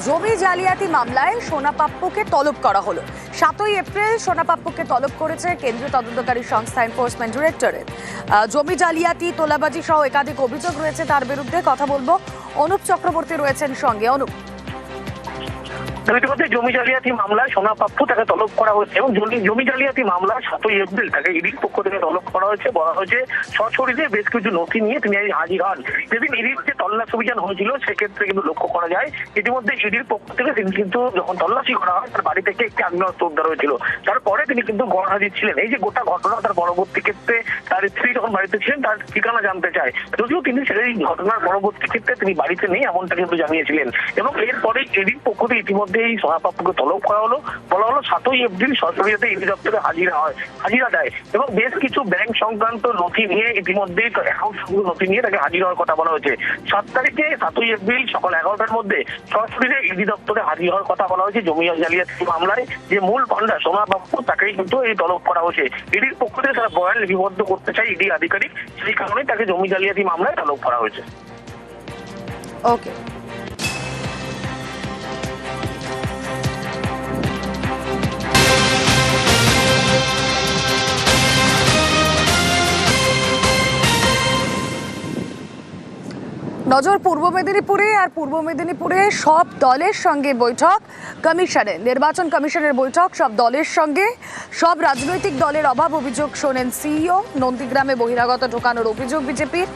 জমি জালিয়াতি মামলায় সোনা পাপ্পুকে তলব করা হলো। 7ই এপ্রিল সোনা পাপ্পুকে তলব করেছে কেন্দ্রীয় তদন্তকারী সংস্থা এনফোর্সমেন্ট ডিরেক্টরেট। জমি জালিয়াতি, তোলাবাজি সহ একাধিক অভিযোগ রয়েছে তার বিরুদ্ধে। কথা বলবো, অনুপ চক্রবর্তী রয়েছেন সঙ্গে। অনুপ, ইতিমধ্যে জমি জালিয়াতি মামলায় সোনা পাপ্পু তাকে তলব করা হয়েছে এবং জমি জালিয়াতি মামলা 7ই এপ্রিল তাকে ইডির পক্ষ থেকে তলব করা হয়েছে। বলা হয়েছে সশরীরে বেশ কিছু নথি নিয়ে তিনি হাজির হন। যেদিন ইডির যে তল্লাশি অভিযান হয়েছিল সেক্ষেত্রে কিন্তু লক্ষ্য করা যায় ইতিমধ্যে ইডির পক্ষ থেকে তিনি কিন্তু যখন তল্লাশি করা হয় তার বাড়ি থেকে একটি আগ্নেয়াস্ত্র উদ্ধার হয়েছিল। তারপরে তিনি কিন্তু গড় হাজির ছিলেন। এই যে গোটা ঘটনা, তার পরবর্তী ক্ষেত্রে তার স্ত্রী যখন বাড়িতে ছিলেন তার ঠিকানা জানতে চায়, যদিও তিনি সেই ঘটনার পরবর্তী ক্ষেত্রে তিনি বাড়িতে নেই এমনটা কিন্তু জানিয়েছিলেন। এবং এরপরে ইডির পক্ষ থেকে ইতিমধ্যে এই সোনা পাপ্পুকে তলব করা হলো। বলা হলো 7ই এপ্রিল সশরীরে ইডি দপ্তরে হাজিরা দেয় এবং বেশ কিছু ব্যাংক সংক্রান্ত নথি নিয়ে ইতিমধ্যেই অ্যাকাউন্ট সংক্রান্ত নথি নিয়ে তাকে হাজির হওয়ার কথা বলা হয়েছে। 7 তারিখে 7ই এপ্রিল সকাল 11টার মধ্যে সশরীরে ইডি দপ্তরে হাজির হওয়ার কথা বলা হয়েছে। জমি জালিয়াতি মামলায় যে মূল পান্ডা সোনা পাপ্পু তাকেই কিন্তু এই তলব করা হয়েছে। ইডির পক্ষ থেকে তারা বয়ান লিপিবদ্ধ করতে চায় ইডি আধিকারিক, সেই কারণে তাকে জমি জালিয়াতি মামলায় তলব করা হয়েছে। ওকে। নজর পূর্ব মেদিনীপুরে, আর পূর্ব মেদিনীপুরে সব দলের সঙ্গে বৈঠক কমিশনের, নির্বাচন কমিশনের বৈঠক সব দলের সঙ্গে। সব রাজনৈতিক দলের অভাব অভিযোগ শোনেন সিইও। নন্দীগ্রামে বহিরাগত ঢোকানোর অভিযোগ বিজেপির,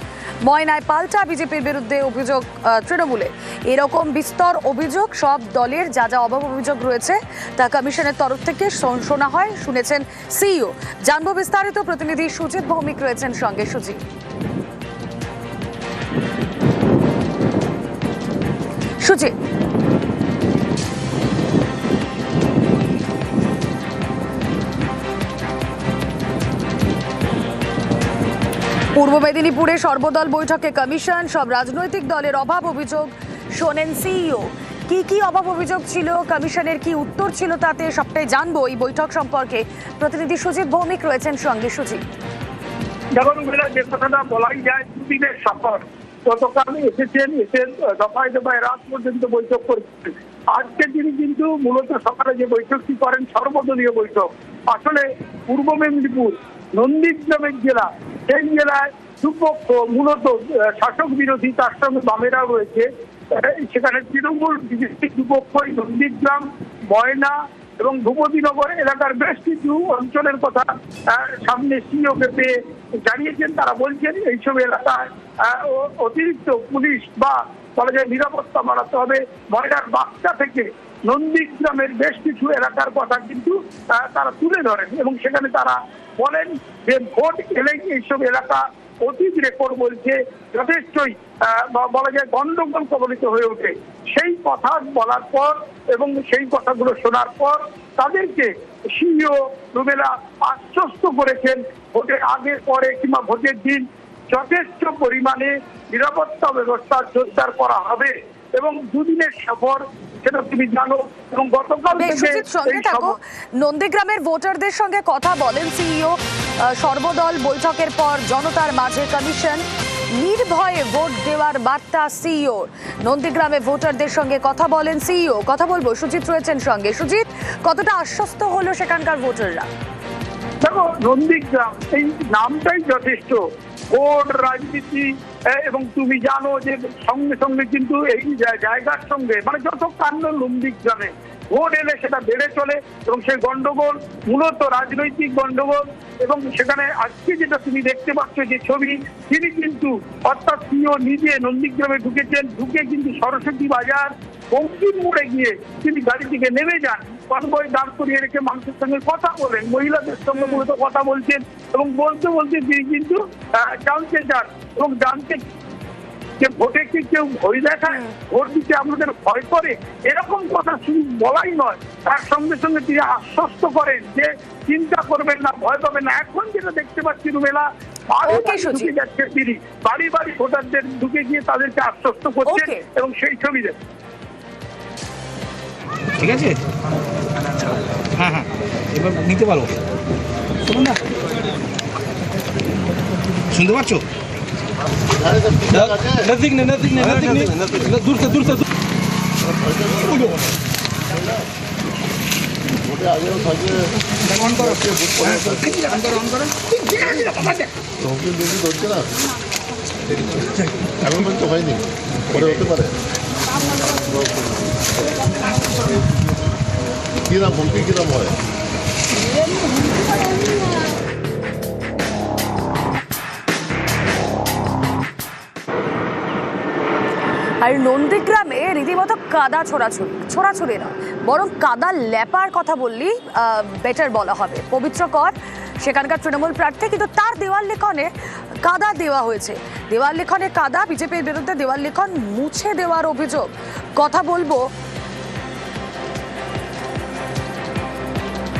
ময়নায় পাল্টা বিজেপির বিরুদ্ধে অভিযোগ তৃণমূলে। এরকম বিস্তর অভিযোগ সব দলের যা যা অভাব অভিযোগ রয়েছে তা কমিশনের তরফ থেকে শোনা হয়, শুনেছেন সিইও। জানবো বিস্তারিত, প্রতিনিধি সুজিত ভৌমিক রয়েছেন সঙ্গে। সুজিত, পূর্ব মেদিনীপুরে সর্বদল বৈঠকে কমিশন, সব রাজনৈতিক দলের অভাব অভিযোগ শোনেন সিইও। কি কি অভাব অভিযোগ ছিল, কমিশনের কি উত্তর ছিল, তাতে সবটাই জানবো এই বৈঠক সম্পর্কে। প্রতিনিধি সুজিত ভৌমিক রয়েছেন সঙ্গে। সুজিত, যখন যে কথাটা বলাই যায়, দুদিনের সফর, গতকাল এসেছেন, এসে দফায় দফায় রাত পর্যন্ত বৈঠক করছেন। আজকে তিনি কিন্তু মূলত সকালে যে বৈঠকটি করেন সর্বদলীয় বৈঠক। আসলে পূর্ব মেদিনীপুর নন্দীগ্রামের জেলা, সেই জেলায় দুপক্ষ মূলত শাসক বিরোধী, তার সঙ্গে বামেরাও রয়েছে। সেখানে তৃণমূল বিজেপি দুপক্ষই নন্দীগ্রাম, ময়না এবং ভূপতিনগর এলাকার বেশ কিছু অঞ্চলের কথা সামনে সিইওকে পেয়ে জানিয়েছেন। তারা বলছেন এইসব এলাকায় অতিরিক্ত পুলিশ বা বলা যায় নিরাপত্তা বাড়াতে হবে। ময়নার বাক্সা থেকে নন্দীগ্রামের বেশ কিছু এলাকার কথা কিন্তু তারা তুলে ধরেন এবং সেখানে তারা বলেন যে ভোট এলেই এইসব এলাকা অতীত রেকর্ড বলছে যথেষ্টই বলা যায় গন্ডগোল কবলিত হয়ে ওঠে। সেই কথা বলার পর এবং সেই কথাগুলো শোনার পর তাদেরকে সিইও রুবেলা আশ্বস্ত করেছেন ভোটের আগে পরে কিংবা ভোটের দিন যথেষ্ট পরিমাণে নিরাপত্তা ব্যবস্থা জোরদার করা হবে এবং দুদিনের সফর, সেটা তুমি জানো। এবং গতকাল নন্দীগ্রামের ভোটারদের সঙ্গে কথা বলেন সিইও। সর্বদল বৈঠকের পর জনতার মাঝে কমিশন, নির্ভয়ে ভোট দেওয়ার বার্তা সিইও। নন্দীগ্রামে ভোটারদের সঙ্গে কথা বলেন সিইও। কথা বলবো, সুজিত রয়েছেন সঙ্গে। সুজিত, কতটা আশ্বস্ত হলো সেখানকার ভোটাররা? দেখো, নন্দীগ্রাম এই নামটাই যথেষ্ট। ভোট, রাজনীতি এবং তুমি জানো যে সঙ্গে সঙ্গে কিন্তু এই জায়গার সঙ্গে মানে যত কাণ্ড নন্দীগ্রামে ভোট এলে সেটা বেড়ে চলে এবং সেই গন্ডগোল মূলত রাজনৈতিক গন্ডগোল। এবং সেখানে আজকে যেটা তুমি দেখতে পাচ্ছ যে ছবি, তিনি কিন্তু অর্থাৎ সিইও নিজে নন্দীগ্রামে ঢুকেছেন। ঢুকে কিন্তু সরস্বতী বাজার বঙ্কিম মোড়ে গিয়ে তিনি গাড়ি থেকে নেমে যান, কনভয় দাঁড় করিয়ে রেখে মানুষের সঙ্গে কথা বলেন, মহিলাদের সঙ্গে মূলত কথা বলছেন এবং বলতে বলতে তিনি কিন্তু জানতে চান এবং জানতে যে ভোটে কি কেউ ভয় দেখায়, ভোট দিতে আমাদের ভয় করে, এরকম কথা শুধু বলাই নয়, তার সঙ্গে সঙ্গে তিনি আশ্বস্ত করেন যে চিন্তা করবেন না, ভয় পাবেন না। এখন যেটা দেখতে পাচ্ছি রুবেলা, যাচ্ছে তিনি বাড়ি বাড়ি ভোটারদের ঢুকে গিয়ে তাদেরকে আশ্বস্ত করছেন এবং সেই ছবি দেন। ঠিক আছে, হ্যাঁ হ্যাঁ, এবার নিতে পারো। শুনতে পাচ্ছ? नजदीक नहीं, दूर से ভোটে আগেও থাকে অন করো অন করো হুমকি বেশি ধরছে না এখন পর্যন্ত হয়নি, পরে হতে পারে। কিরাম হুমকি কিরাম হয়? আর নন্দীগ্রামে রীতিমতো কাদা ছোড়াছুড়ি না, বরং কাদা ল্যাপার কথা বললেই বেটার বলা হবে। পবিত্র কর সেখানকার তৃণমূল প্রার্থী, কিন্তু তার দেওয়াল লিখনে কাদা দেওয়া হয়েছে। দেওয়াল লিখনে কাদা, বিজেপির বিরুদ্ধে দেওয়াল লিখন মুছে দেওয়ার অভিযোগ। কথা বলবো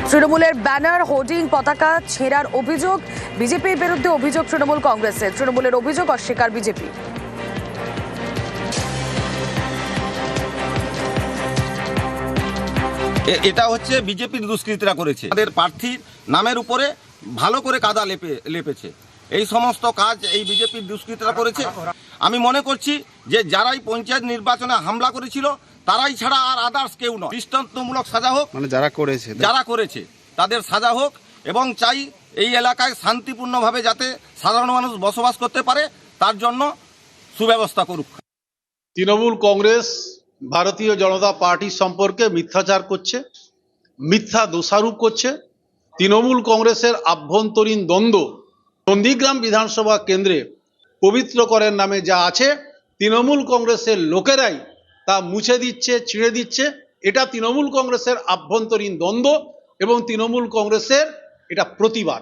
তৃণমূলের ব্যানার, হোর্ডিং, পতাকা ছেঁড়ার অভিযোগ বিজেপির বিরুদ্ধে, অভিযোগ তৃণমূল কংগ্রেসের। তৃণমূলের অভিযোগ অস্বীকার বিজেপি। এটা হচ্ছে বিজেপির দুষ্কৃতীরা করেছে, তাদের প্রার্থীর নামের উপরে ভালো করে কাদা লেপেছে। এই সমস্ত কাজ এই বিজেপির দুষ্কৃতীরা করেছে। আমি মনে করছি যে যারাই পঞ্চায়েত নির্বাচনে হামলা করেছিল তারাই ছাড়া আর আদার্স কেউ নয়। দৃষ্টান্তমূলক সাজা হোক, মানে যারা করেছে তাদের সাজা হোক, এবং চাই এই এলাকায় শান্তিপূর্ণভাবে যাতে সাধারণ মানুষ বসবাস করতে পারে তার জন্য সুব্যবস্থা করুক। তৃণমূল কংগ্রেস ভারতীয় জনতা পার্টি সম্পর্কে মিথ্যাচার করছে, মিথ্যা দোষারোপ করছে। তৃণমূল কংগ্রেসের আভ্যন্তরীণ দ্বন্দ্ব নন্দীগ্রাম বিধানসভা কেন্দ্রে পবিত্র করের নামে যা আছে, তৃণমূল কংগ্রেসের লোকেরাই তা মুছে দিচ্ছে, ছিঁড়ে দিচ্ছে। এটা তৃণমূল কংগ্রেসের আভ্যন্তরীণ দ্বন্দ্ব এবং তৃণমূল কংগ্রেসের এটা প্রতিবাদ।